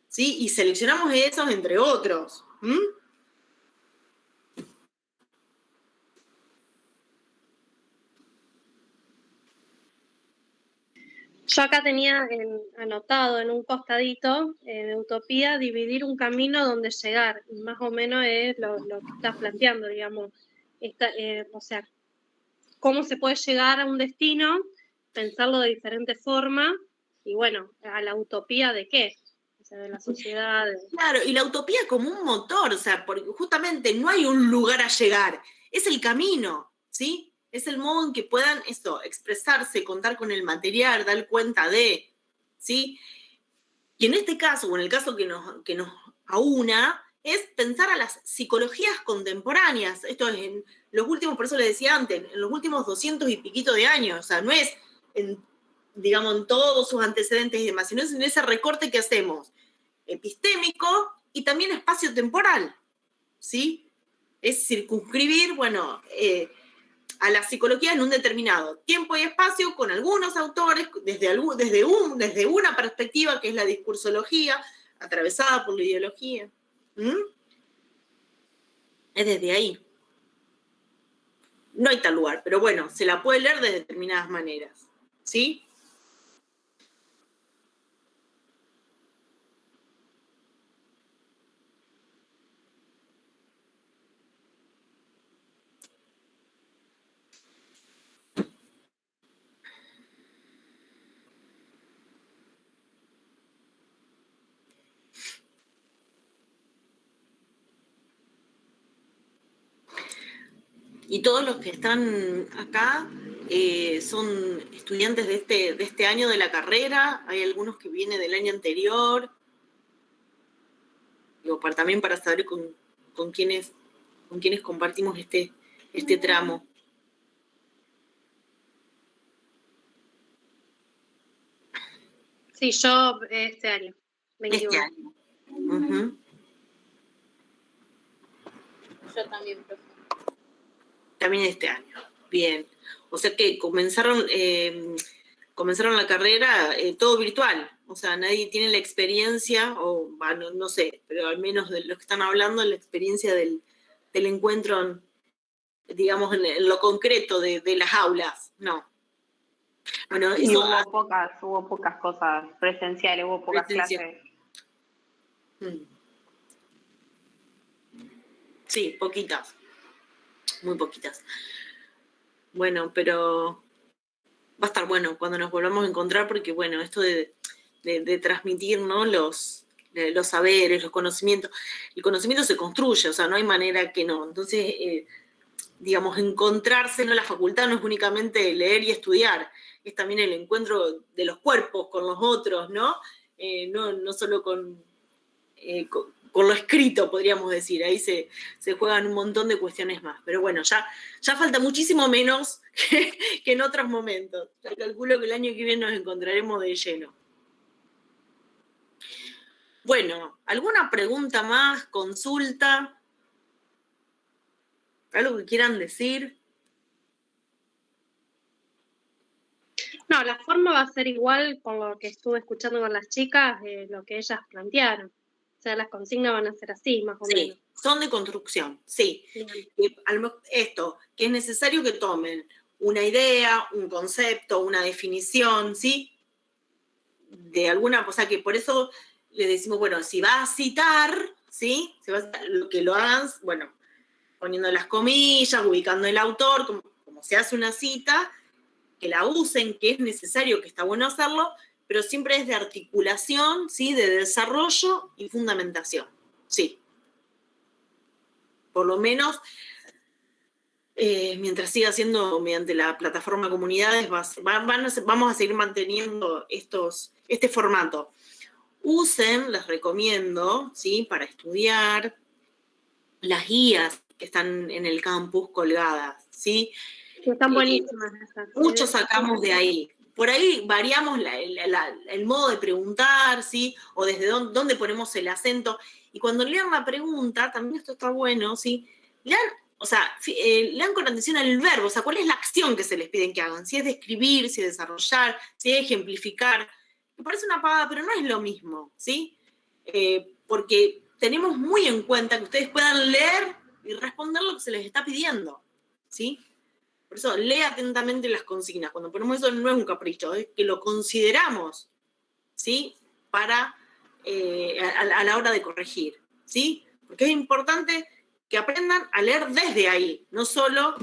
B: ¿sí? Y seleccionamos esos entre otros.
C: Yo acá tenía anotado en un costadito de utopía dividir un camino donde llegar, y más o menos es lo que estás planteando, digamos. O sea, cómo se puede llegar a un destino, pensarlo de diferentes formas, y bueno, a la utopía de qué, o sea, de la sociedad.
B: Claro, y la utopía como un motor, o sea, porque justamente no hay un lugar a llegar, es el camino, ¿sí? Es el modo en que puedan expresarse, contar con el material, dar cuenta de, ¿sí? Y en este caso, o en el caso que nos aúna, es pensar a las psicologías contemporáneas. Esto es en los últimos, por eso les decía antes, en los últimos 200 y piquito de años. O sea, no es, digamos, en todos sus antecedentes y demás, sino es en ese recorte que hacemos, epistémico y también espacio-temporal, ¿sí? Es circunscribir, bueno, a la psicología en un determinado tiempo y espacio con algunos autores desde una perspectiva que es la discursología, atravesada por la ideología. Es desde ahí. No hay tal lugar, pero bueno, se la puede leer de determinadas maneras, ¿sí? Y todos los que están acá son estudiantes de este año de la carrera. Hay algunos que vienen del año anterior. Digo, también para saber con quiénes compartimos este tramo.
C: Sí, yo este año. 21.
B: Este año. Uh-huh.
G: Yo también, profe.
B: También este año. Bien. O sea que comenzaron la carrera todo virtual. O sea, nadie tiene la experiencia, o bueno, no sé, pero al menos de los que están hablando, la experiencia del encuentro, digamos, en lo concreto de las aulas. No. Bueno,
E: y
B: eso,
E: hubo pocas cosas presenciales, hubo pocas clases.
B: Sí, poquitas. Muy poquitas. Bueno, pero va a estar bueno cuando nos volvamos a encontrar, porque bueno, esto de transmitir, ¿no? los saberes, los conocimientos, el conocimiento se construye, o sea, no hay manera que no. Entonces, digamos, encontrarse, ¿no? La facultad no es únicamente leer y estudiar, es también el encuentro de los cuerpos con los otros, ¿no? No solo con lo escrito, podríamos decir. Ahí se juegan un montón de cuestiones más. Pero bueno, ya falta muchísimo menos que en otros momentos. Ya calculo que el año que viene nos encontraremos de lleno. Bueno, ¿alguna pregunta más? ¿Consulta? ¿Algo que quieran decir?
C: No, la forma va a ser igual con lo que estuve escuchando con las chicas, lo que ellas plantearon. O sea, las consignas van a ser así, más o
B: Sí,
C: menos.
B: son de construcción, sí. Esto, que es necesario que tomen una idea, un concepto, una definición, ¿sí? De alguna cosa que por eso le decimos, bueno, si va a citar, ¿sí? Que lo hagan, bueno, poniendo las comillas, ubicando el autor, como se hace una cita, que la usen, que es necesario, que está bueno hacerlo, pero siempre es de articulación, ¿sí? De desarrollo y fundamentación, sí. Por lo menos, mientras siga siendo mediante la plataforma comunidades, vamos a seguir manteniendo este formato. Usen, les recomiendo, ¿sí? Para estudiar, las guías que están en el campus colgadas, ¿sí?
C: Que están buenísimas esas.
B: Muchos sacamos de ahí. Por ahí variamos el modo de preguntar, ¿sí? O desde dónde ponemos el acento. Y cuando lean la pregunta, también esto está bueno, ¿sí? Lean con atención al verbo, o sea, cuál es la acción que se les piden que hagan. Si es describir, si es desarrollar, si es ejemplificar. Me parece una pavada, pero no es lo mismo, ¿sí? Porque tenemos muy en cuenta que ustedes puedan leer y responder lo que se les está pidiendo, ¿sí? Por eso, lee atentamente las consignas. Cuando ponemos eso no es un capricho, es que lo consideramos, ¿sí? Para, a la hora de corregir, ¿sí? Porque es importante que aprendan a leer desde ahí, no solo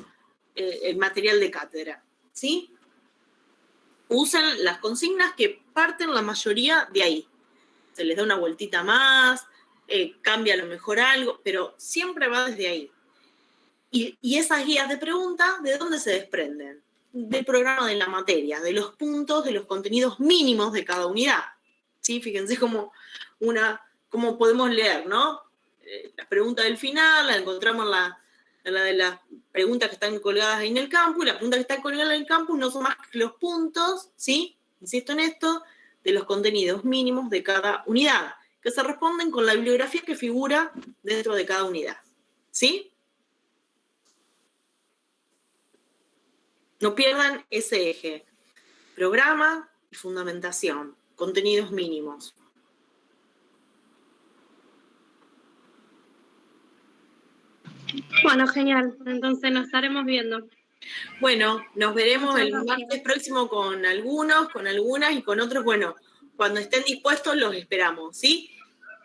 B: el material de cátedra, ¿sí? Usan las consignas que parten la mayoría de ahí. Se les da una vueltita más, cambia a lo mejor algo, pero siempre va desde ahí. Y esas guías de preguntas, ¿de dónde se desprenden? Del programa de la materia, de los puntos, de los contenidos mínimos de cada unidad. ¿Sí? Fíjense cómo podemos leer, ¿no? La pregunta del final, la encontramos la de las preguntas que están colgadas ahí en el campus, y las preguntas que están colgadas en el campus no son más que los puntos, ¿sí? Insisto en esto, de los contenidos mínimos de cada unidad, que se responden con la bibliografía que figura dentro de cada unidad, ¿sí? No pierdan ese eje. Programa y fundamentación. Contenidos mínimos.
C: Bueno, genial. Entonces nos estaremos viendo.
B: Bueno, nos veremos el martes próximo con algunos, con algunas y con otros. Bueno, cuando estén dispuestos los esperamos, ¿sí?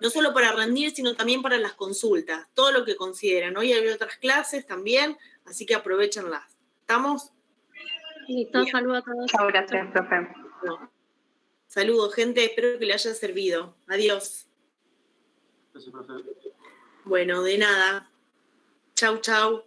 B: No solo para rendir, sino también para las consultas. Todo lo que consideren. Hoy hay otras clases también, así que aprovechenlas. ¿Estamos?
C: Listo, saludos a todos.
E: Chao, gracias, profe.
B: No. Saludos, gente. Espero que le haya servido. Adiós.
A: Gracias, profe.
B: Bueno, de nada. Chau, chau.